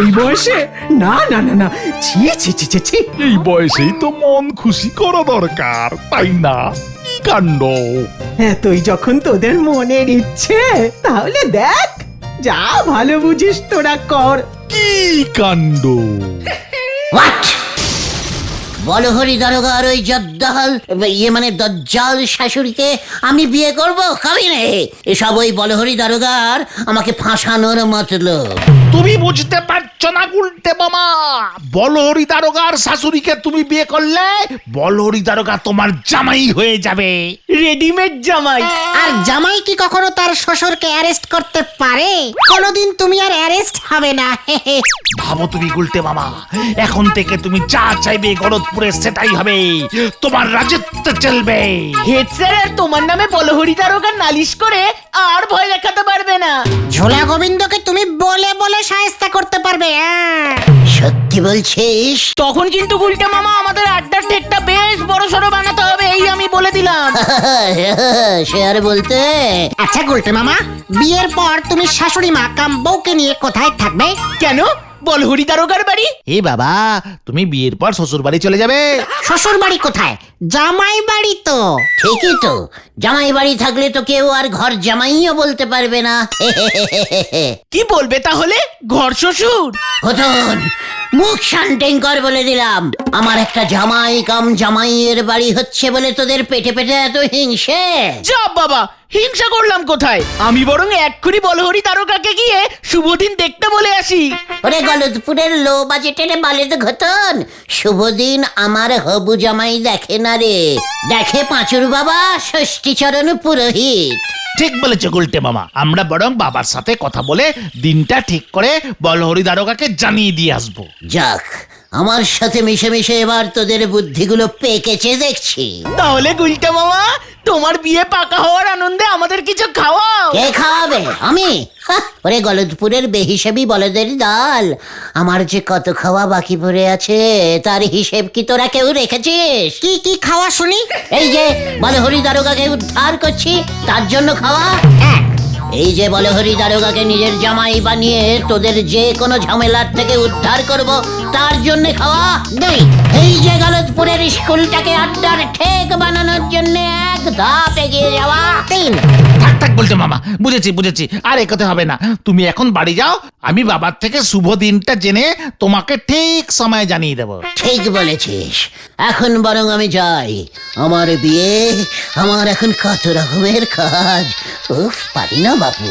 S9: এই বয়সে? না না না না, ছি ছি ছি ছি ছি।
S6: এই বয়সেই তো মন খুশি করা দরকার, তাই না? কি কাণ্ড!
S9: এতই যখন তোদের মনের ইচ্ছে, তাহলে দেখ, যা ভালো বুঝিস তোরা কর।
S6: কি কাণ্ড!
S1: হোয়াট? বলহরি দারোগার ওই জদ্দাল, মানে দজ্জাল শাশুড়িকে আমি বিয়ে করব? কবি নে, এসব ওই বলহরি দারোগার আমাকে ফাঁসানোর মতলব।
S2: তুমি বুঝতে পারছো না গুলটে মামা, বলহরি দারোগার শাশুড়িকে তুমি বিয়ে করলে বলহরি দারোগা তোমার জামাই হয়ে যাবে।
S4: রেডিমেড জামাই।
S3: আর জামাই কি কখনো তার শ্বশুরকে অ্যারেস্ট করতে পারে? কোনোদিন তুমি আর অ্যারেস্ট হবে না।
S2: ভাবো তুমি গুলটে মামা, এখন থেকে তুমি যা চাইবে গলতপুরে সেটাই হবে, তোমার রাজত্ব চলবে।
S4: হেড স্যার আর তোমার নামে বলহরি দারোগা নালিশ করে আর ভয় দেখাতে পারবে না।
S3: ঝোলা গোবিন্দকে তুমি বলে বলে শায়েস্তা করতে পারবে।
S1: সত্যি বলছিস?
S4: তখন কিন্তু গুলটে মামা আমাদের আড্ডার ঠেকটা বেশ বড় সড়ো বানাতে হবে, এই আমি বলে দিলাম।
S1: সে আর বলতে।
S3: আচ্ছা গুলটে মামা, বিয়ের পর তুমি শাশুড়ি মা কাম বউকে নিয়ে কোথায় থাকবে?
S4: কেন, বলহরি দারোগার বাড়ি?
S2: এ বাবা, তুমি বিয়ের পর শ্বশুর বাড়ি চলে যাবে?
S3: শ্বশুর বাড়ি কোথায়? জামাই বাড়ি তো।
S1: ঠিকই তো, জামাই বাড়ি থাকলে তো কেউ আর ঘর জামাইও বলতে পারবে না।
S4: কি বলবে তাহলে? ঘর শ্বশুর?
S1: হতন, মুখ শান্তিং কর বলে দিলাম। আমার একটা জামাই কাম জামাইয়ের বাড়ি হচ্ছে বলে তোদের পেটে পেটে এত হিংসে?
S4: যা বাবা, হিংসা করলাম কোথায়? আমি বরং এক্ষুনি বলহরি দারোগাকে গিয়ে শুভদিন দেখতে বলে আসি।
S1: ওরে গলদপুরের লো বাজেটের বালেদ ঘটন, শুভ দিন আমার হবু জামাই দেখে না রে, দেখে পাঁচুর বাবা ষষ্ঠীচরণ পুরোহিত।
S2: ঠিক বলেছ গুলটে মামা, আমরা বরং বাবার সাথে কথা বলে দিনটা ঠিক করে বলহরি দারোগাকে জানিয়ে দিয়ে আসবো।
S1: যাক, আমার সাথে মিশে মিশে এবার তোদের বুদ্ধিগুলো পেকেছে দেখছি।
S4: তাহলে গুলটা মামা, তোমার বিয়ে পাকা হওয়ার আনন্দে আমাদের কিছু খাওয়াও।
S1: কে খাওয়াবে? আমি? হাহ, ওরে গলদপুরের বেহিসাবি বলদের দল, আমার যে কত খাওয়া বাকি পড়ে আছে তার হিসেব কি তোরা কেউ রেখেছিস?
S3: কি কি খাওয়া শুনি?
S1: এই যে বলহরি দারোগাকে উদ্ধার করছি তার জন্য খাওয়া এক, এই যে বলহরি দারোগাকে নিজের জামাই বানিয়ে তোদের যে কোনো ঝামেলার থেকে উদ্ধার করব তার জন্য খাওয়া দুই, এই যে গলদপুরের স্কুলটাকে আড্ডার ঠেক বানানোর জন্য এক ধাপ এগিয়ে যাওয়া তিন।
S2: থাক থাক বলতে মামা, বুঝেছি বুঝেছি, আর একথা হবে না। তুমি এখন বাড়ি যাও, আমি বাবার থেকে শুভ দিনটা জেনে তোমাকে ঠিক সময় জানিয়ে দেবো।
S1: ঠিক বলেছিস, এখন বরং আমি যাই। আমার বিয়ে, আমার এখন কত রকমের কাজ, উফ পারি না বাপু।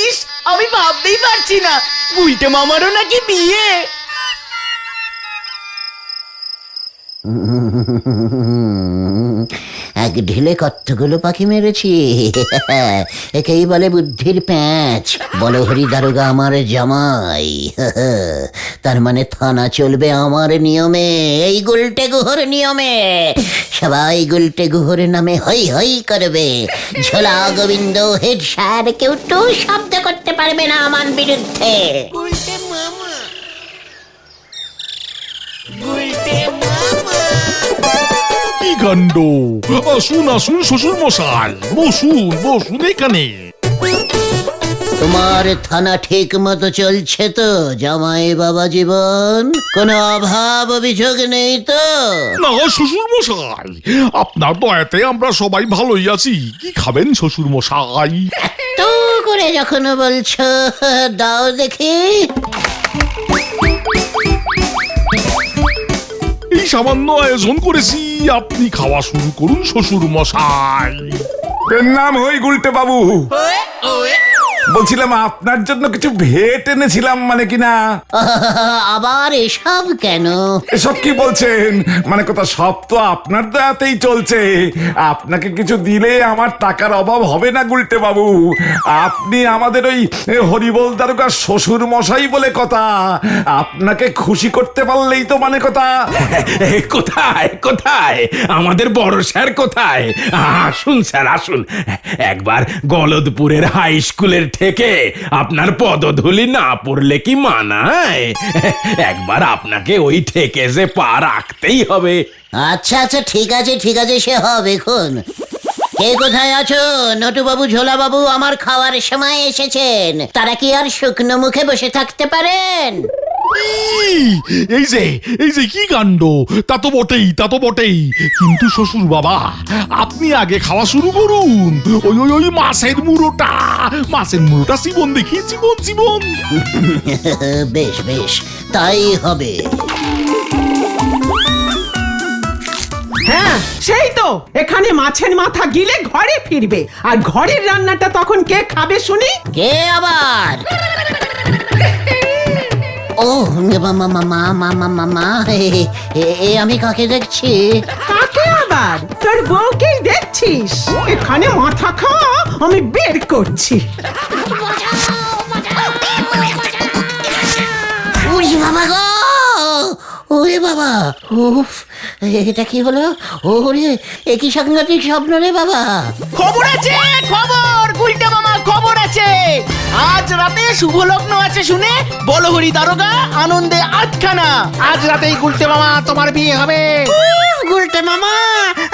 S4: ইস, আমি ভাবতেই পারছি না গুলটে মামারও নাকি বিয়ে।
S1: এক ঢিলে কতগুলো পাখি মেরেছি। একেই বলে বুদ্ধির প্যাঁচ। বলহরি দারোগা আমার জামাই, তার মানে থানা চলবে আমার নিয়মে, এই গুলটে গুহর নিয়মে। সবাই গুলটে গুহর নামে হই হই করবে। ঝোলা গোবিন্দ হেড স্যার কেউ তো শব্দ করতে পারবে না আমার বিরুদ্ধে।
S6: কি কাণ্ড! আসুন আসুন শ্বশুর মশাই, বসুন বসুন এখানে।
S1: তোমার থানা ঠিক মতো চলছে তো জামাই বাবা জীবন? কোনো অভাব অভিযোগ নেই তো?
S6: না শ্বশুর মশাই, আপনার দয়াতে আমরা সবাই ভালোই আছি। কি খাবেন শ্বশুর মশাই?
S1: তো করে যখন বলছো দাও দেখি।
S6: এই সামান্য আয়োজন করেছি, আপনি খাওয়া শুরু করুন শ্বশুর মশাই।
S7: এর নাম হই গুলটে বাবু। বলছিলাম আপনার জন্য কিছু ভেট এনেছিলাম, মানে কিনা।
S1: আবার এসব কেন?
S7: এসব কি বলছেন? মানে কথা, সব তো আপনার দয়াতেই চলছে। আপনাকে কিছু দিলে আমার টাকার অভাব হবে না গুলটে বাবু। আপনি আমাদের ওই হরিবল দারোগার শ্বশুর মশাই বলে কথা। আপনাকে খুশি করতে পারলেই তো মানে কথা।
S10: কোথায় কোথায় আমাদের বড় স্যার কোথায়? আসুন স্যার আসুন, একবার গলদপুরের হাই স্কুলের থেকে আপনার পদধূলি না পড়লে কি মানায়? একবার আপনাকে ওই থেকে যে পা রাখতেই হবে।
S1: আচ্ছা আচ্ছা, ঠিক আছে ঠিক আছে, সে হবে খুন। কে কোথায় আছো? নটুবাবু, ঝোলাবাবু আমার খাওয়ার সময় এসেছেন, তারা কি আর শুকনো মুখে বসে থাকতে পারেন?
S6: এই যে কি কাণ্ড! তা তো বটেই, তা তো বটেই। কিন্তু শ্বশুর বাবা, আপনি আগে খাওয়া শুরু করুন। ওই ওই ওই মাছের মুড়োটা জীবন দেখি, জীবন জীবন।
S1: বেশ বেশ, তাই হবে।
S9: হ্যাঁ সেই তো, এখানে মাছের মাথা গিলে ঘরে ফিরবে, আর ঘরের রান্নাটা তখন কে খাবে শুনি?
S1: কে আবার? ও মা, আমি কাকে দেখছি?
S9: কাকে আবার? তোর বউকেই দেখছিস। এখানে মাথা খাওয়া আমি বের করছি।
S1: ওরে বাবা গো, ওরে বাবা, উফ, এটা কি হলো? ওরে, একই সাংঘাতিক স্বপ্ন রে বাবা।
S4: খবর আছে, খবর গুলটা মামা, খবর আছে। আজ রাতে শুভ লগ্ন আছে শুনে বলহরি দারোগা আনন্দে আটখানা।
S2: আজ রাতেই গুলটে মামা তোমার বিয়ে হবে।
S3: গুলটে মামা,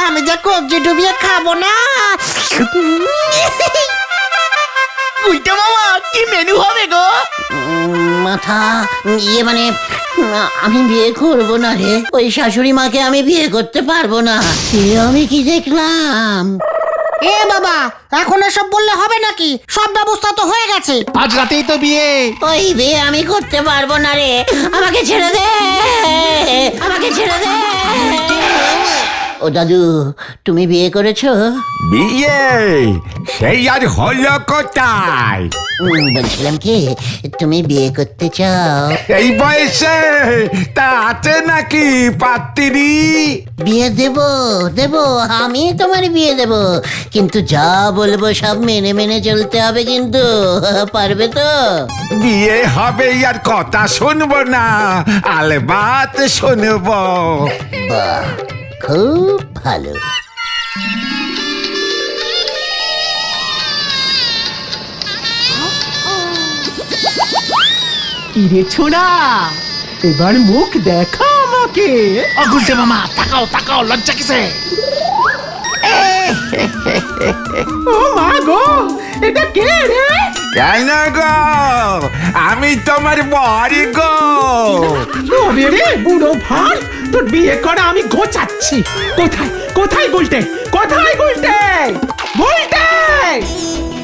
S3: আমি যা কবজি ডুবিয়ে খাবো না।
S4: গুলটা মামা, কি মেনু হবে গো?
S1: মাথা ইয়ে মানে আমি বিয়ে করব না রে, ওই শাশুড়ি মাকে আমি বিয়ে করতে পারবো না। আমি কি দেখলাম?
S3: এ বাবা, এখন এসব বললে হবে নাকি? সব ব্যবস্থা তো হয়ে গেছে।
S2: আজ রাতেই তো বিয়ে।
S1: ওই বিয়ে আমি করতে পারবো না রে, আমাকে ছেড়ে দে, আমাকে ছেড়ে দে। ও দাদু, তুমি বিয়ে করেছো?
S5: বিয়ে সেই আর হলো কোথায়?
S1: বলছিলাম কি, তুমি বিয়ে করতে চাও?
S5: এই বয়সে তা আছে নাকি পাত্রী?
S1: বিয়ে দেব দেব, আমি তোমার বিয়ে দেব, কিন্তু যা বলবো সব মেনে মেনে চলতে হবে কিন্তু। পারবে তো?
S5: বিয়ে হবে আর কথা শুনবো না, আলবাত শুনবো।
S1: বাহ, খুব ভালো।
S9: কিরে ছোড়া, এবার মুখ দেখা আমাকে।
S2: ও গুলটে মামা, তাকাও তাকাও, লজ্জা কিসে?
S9: ও মা গো, এটা কে রে?
S5: কেন গো? আমি তোমার বড়ি গো।
S9: তবে রে বুড়ো ভাই, তোর বিয়ে করা আমি গোছাচ্ছি। কোথায় কোথায় গুলটে, কোথায় গুলটে? গুলটে,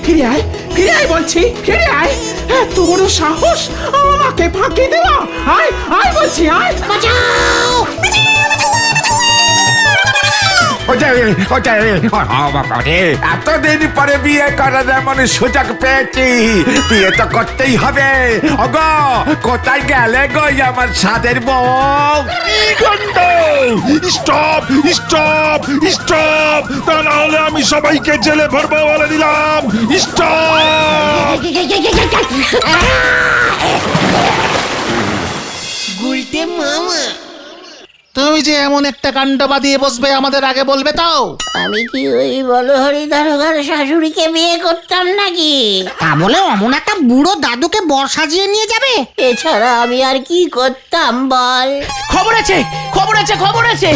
S9: ফিরে আয়, ফিরে আয় বলছি, ফিরে আয়। এত বড় সাহস আমাকে ফাঁকি দেওয়া! আয় আয় বলছি, আয়।
S1: বাঁচাও!
S5: এতদিন পরে বিয়ে করার এমন সুযোগ পেয়েছি, বিয়ে তো করতেই হবে। ওগো, কোথায় গেলে গো আমার সাদের বউ?
S6: স্টপ স্টপ স্টপ, তা না হলে আমি সবাইকে জেলে ভরবো বলে দিলাম। স্টপ!
S1: গুলটে মামা,
S2: তুমি যে এমন একটা কাণ্ড বাঁধিয়ে বসবে আমাদের আগে বলবে তো?
S1: আমি কি ওই বলহরি দারোগার শাশুড়িকে বিয়ে করতাম নাকি?
S3: তা বলে অমন একটা বুড়ো দাদুকে বর সাজিয়ে নিয়ে যাবে?
S1: এছাড়া আমি আর কি করতাম বল?
S4: খবর আছে, খবর আছে, খবর আছে।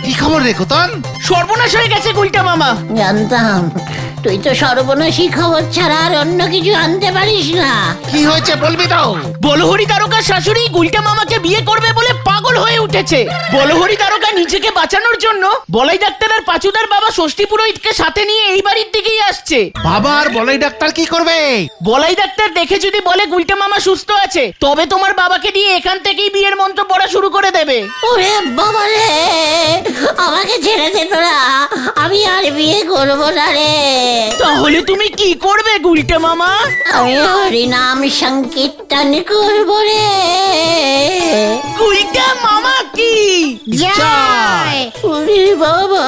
S2: কি খবর রে কুতন?
S4: সর্বনাশ হয়ে গেছে গুলটা মামা।
S1: জানতাম, তুই তো সর্বনাশী খবর ছাড়া আর অন্য কিছু আনতে পারিস না।
S2: কি হয়েছে বলবি তো?
S4: বলহরি দারোগার শাশুড়ি গুলটা মামাকে বিয়ে করবে বলে পাগল হয়ে উঠেছে। বলহরি দারোগা নিজেকে বাঁচানোর জন্য বলাই ডাক্তার আর পাচুদার বাবা ষষ্ঠী পুরোহিতকে সাথে নিয়ে এই বাড়ির দিকেই আসছে।
S2: বাবা আর বলাই ডাক্তার কি করবে?
S4: বলাই ডাক্তার দেখে যদি বলে গুলটা মামা সুস্থ আছে, তবে তোমার বাবাকে দিয়ে এখান থেকেই বিয়ের মন্ত্র পড়া শুরু করে দেবে।
S1: ওরে বাবা রে, আমাকে ছেড়ে দে তোরা, আমি আর বিয়ে করবো না রে।
S4: তাহলে তুমি কি করবে গুলটা মামা?
S1: আমি হরিনাম সংকীর্তন করবো রে।
S4: গুলটা মামা কি
S3: জয়!
S1: ওরে বাবা,